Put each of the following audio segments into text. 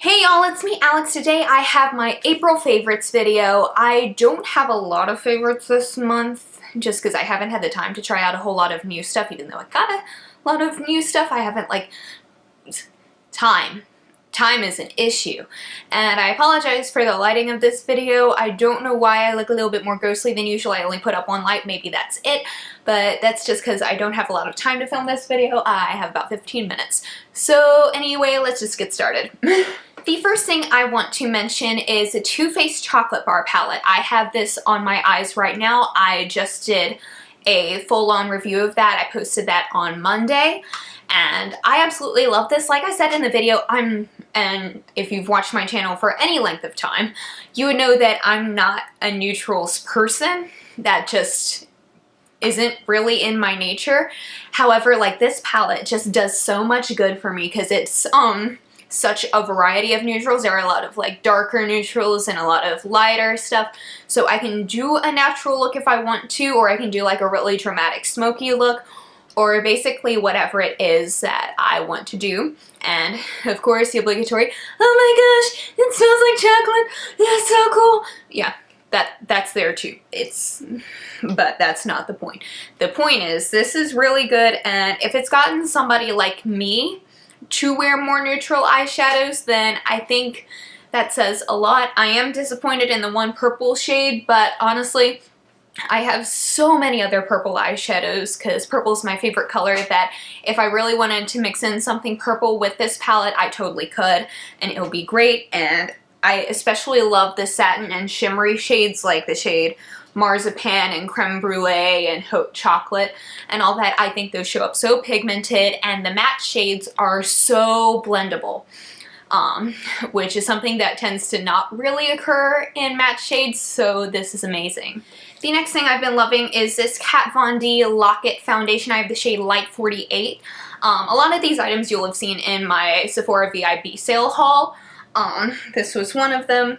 Hey y'all, it's me Alex. Today I have my April favorites video. I don't have a lot of favorites this month just because I haven't had the time to try out a whole lot of new stuff. Even though I got a lot of new stuff, I haven't time. Time is an issue. And I apologize for the lighting of this video. I don't know why I look a little bit more ghostly than usual. I only put up one light, maybe that's it. But that's just because I don't have a lot of time to film this video. I have about 15 minutes. So anyway, let's just get started. The first thing I want to mention is a Too Faced Chocolate Bar palette. I have this on my eyes right now. I just did a full-on review of that. I posted that on Monday. And I absolutely love this. Like I said in the video, and if you've watched my channel for any length of time, you would know that I'm not a neutrals person. That just isn't really in my nature. However, like this palette just does so much good for me because it's such a variety of neutrals. There are a lot of like darker neutrals and a lot of lighter stuff. So I can do a natural look if I want to, or I can do like a really dramatic smoky look, or basically whatever it is that I want to do. And of course the obligatory, oh my gosh, it smells like chocolate, that's so cool. Yeah, that's there too. But that's not the point. The point is this is really good, and if it's gotten somebody like me to wear more neutral eyeshadows, then I think that says a lot. I am disappointed in the one purple shade, but honestly, I have so many other purple eyeshadows because purple is my favorite color that if I really wanted to mix in something purple with this palette, I totally could, and it'll be great. And I especially love the satin and shimmery shades like the shade Marzipan and Creme Brulee and Haute Chocolate and all that. I think those show up so pigmented, and the matte shades are so blendable. Which is something that tends to not really occur in matte shades, so this is amazing. The next thing I've been loving is this Kat Von D Lock-It Foundation. I have the shade Light 48. A lot of these items you'll have seen in my Sephora VIB sale haul. This was one of them.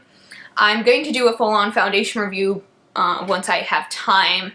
I'm going to do a full-on foundation review once I have time.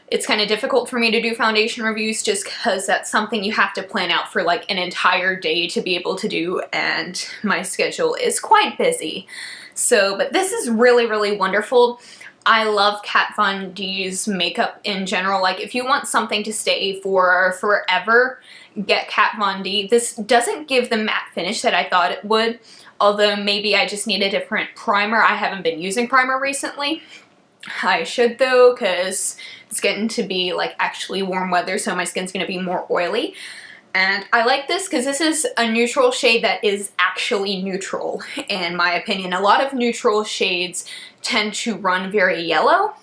It's kind of difficult for me to do foundation reviews just because that's something you have to plan out for like an entire day to be able to do, and my schedule is quite busy. So, but this is really, really wonderful. I love Kat Von D's makeup in general. Like if you want something to stay for forever, get Kat Von D. This doesn't give the matte finish that I thought it would, although maybe I just need a different primer. I haven't been using primer recently. I should though, because it's getting to be like actually warm weather, so my skin's going to be more oily. And I like this because this is a neutral shade that is actually neutral, in my opinion. A lot of neutral shades tend to run very yellow,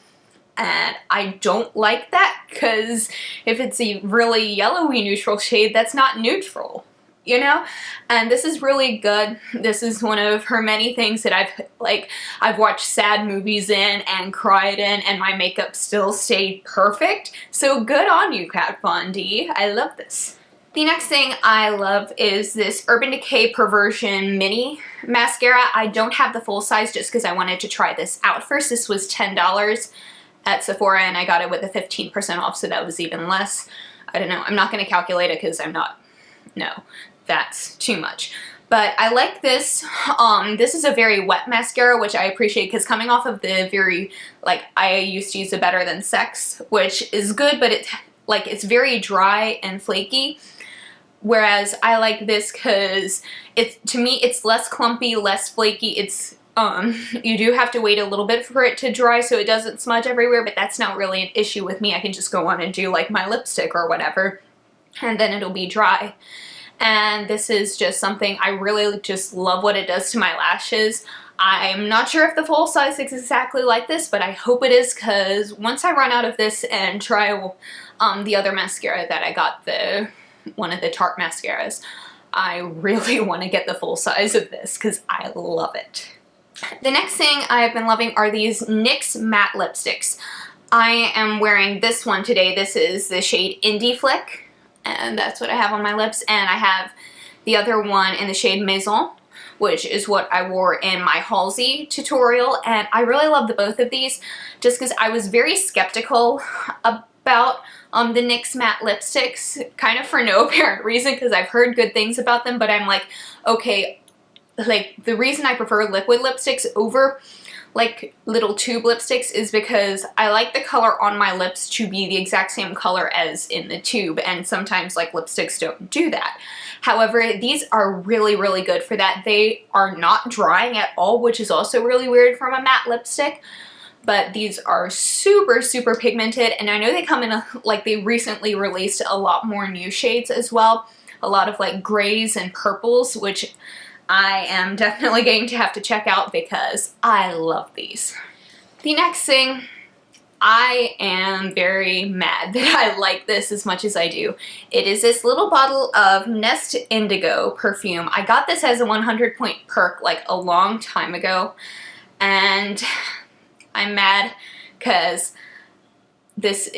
and I don't like that because if it's a really yellowy neutral shade, that's not neutral, you know? And this is really good. This is one of her many things that I've watched sad movies in and cried in, and my makeup still stayed perfect. So good on you, Kat Von D. I love this. The next thing I love is this Urban Decay Perversion Mini Mascara. I don't have the full size just because I wanted to try this out first. This was $10 at Sephora, and I got it with a 15% off, so that was even less. I don't know. I'm not going to calculate it because I'm not. No, that's too much. But I like this. This is a very wet mascara, which I appreciate because coming off of the very, I used to use the Better Than Sex, which is good, but it's very dry and flaky. Whereas I like this because to me it's less clumpy, less flaky. It's you do have to wait a little bit for it to dry so it doesn't smudge everywhere, but that's not really an issue with me. I can just go on and do like my lipstick or whatever, and then it'll be dry. And this is just something I really just love what it does to my lashes. I'm not sure if the full size is exactly like this, but I hope it is, because once I run out of this and try the other mascara that I got, one of the Tarte mascaras, I really want to get the full size of this because I love it. The next thing I've been loving are these NYX Matte Lipsticks. I am wearing this one today. This is the shade Indie Flick, and that's what I have on my lips. And I have the other one in the shade Maison, which is what I wore in my Halsey tutorial. And I really love the both of these just because I was very skeptical about the NYX Matte Lipsticks, kind of for no apparent reason, because I've heard good things about them, but I'm like, okay, like, the reason I prefer liquid lipsticks over like little tube lipsticks is because I like the color on my lips to be the exact same color as in the tube, and sometimes like lipsticks don't do that. However, these are really, really good for that. They are not drying at all, which is also really weird from a matte lipstick, but these are super, super pigmented, and I know they come in like they recently released a lot more new shades as well. A lot of like grays and purples, which I am definitely going to have to check out because I love these. The next thing, I am very mad that I like this as much as I do. It is this little bottle of NYX Indigo perfume. I got this as a 100-point perk like a long time ago, and I'm mad because this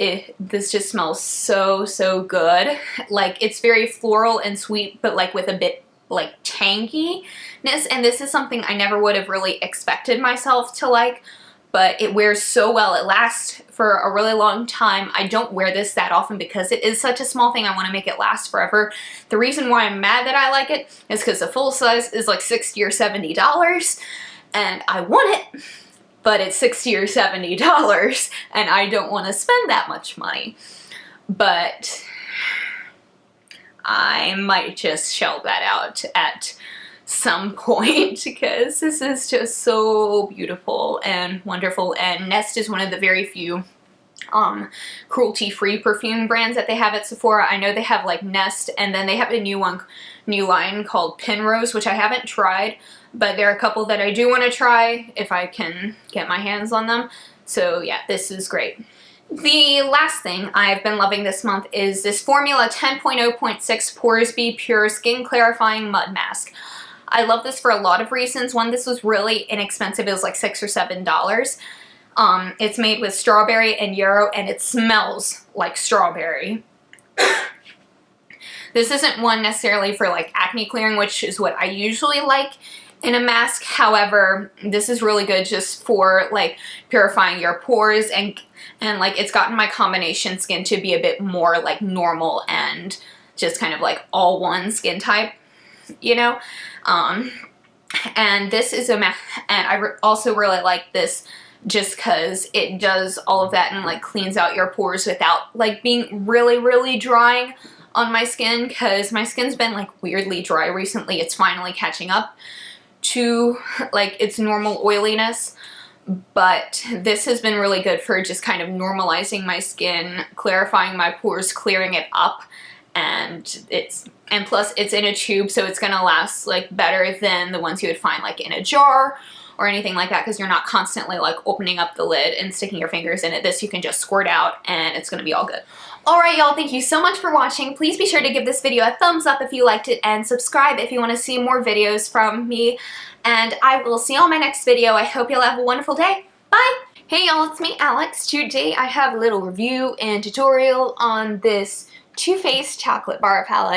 just smells so, so good. Like, it's very floral and sweet, but like with a bit like tanginess, and this is something I never would have really expected myself to like, but it wears so well. It lasts for a really long time. I don't wear this that often because it is such a small thing. I want to make it last forever. The reason why I'm mad that I like it is because the full size is like $60 or $70, and I want it, but it's $60 or $70, and I don't want to spend that much money. But I might just shell that out at some point because this is just so beautiful and wonderful, and NYX is one of the very few cruelty-free perfume brands that they have at Sephora. I know they have like Nest, and then they have a new line called Penrose, which I haven't tried, but there are a couple that I do want to try if I can get my hands on them. So yeah, this is great. The last thing I've been loving this month is this Formula 10.0.6 Pores Be Pure Skin Clarifying Mud Mask. I love this for a lot of reasons. One, this was really inexpensive. It was like $6 or $7. It's made with strawberry and yarrow, and it smells like strawberry. This isn't one necessarily for like acne clearing, which is what I usually like in a mask. However, this is really good just for like purifying your pores, and like it's gotten my combination skin to be a bit more like normal and just kind of like all one skin type, you know. And this is a mask, and I also really like this just because it does all of that and like cleans out your pores without like being really, really drying on my skin, because my skin's been like weirdly dry recently. It's finally catching up to like its normal oiliness, but this has been really good for just kind of normalizing my skin, clarifying my pores, clearing it up, and plus it's in a tube, so it's gonna last like better than the ones you would find like in a jar or anything like that, because you're not constantly like opening up the lid and sticking your fingers in it. This you can just squirt out and it's gonna be all good. Alright y'all, thank you so much for watching. Please be sure to give this video a thumbs up if you liked it, and subscribe if you want to see more videos from me. And I will see you on my next video. I hope you'll have a wonderful day. Bye! Hey y'all, it's me, Alex. Today I have a little review and tutorial on this Too Faced chocolate bar palette.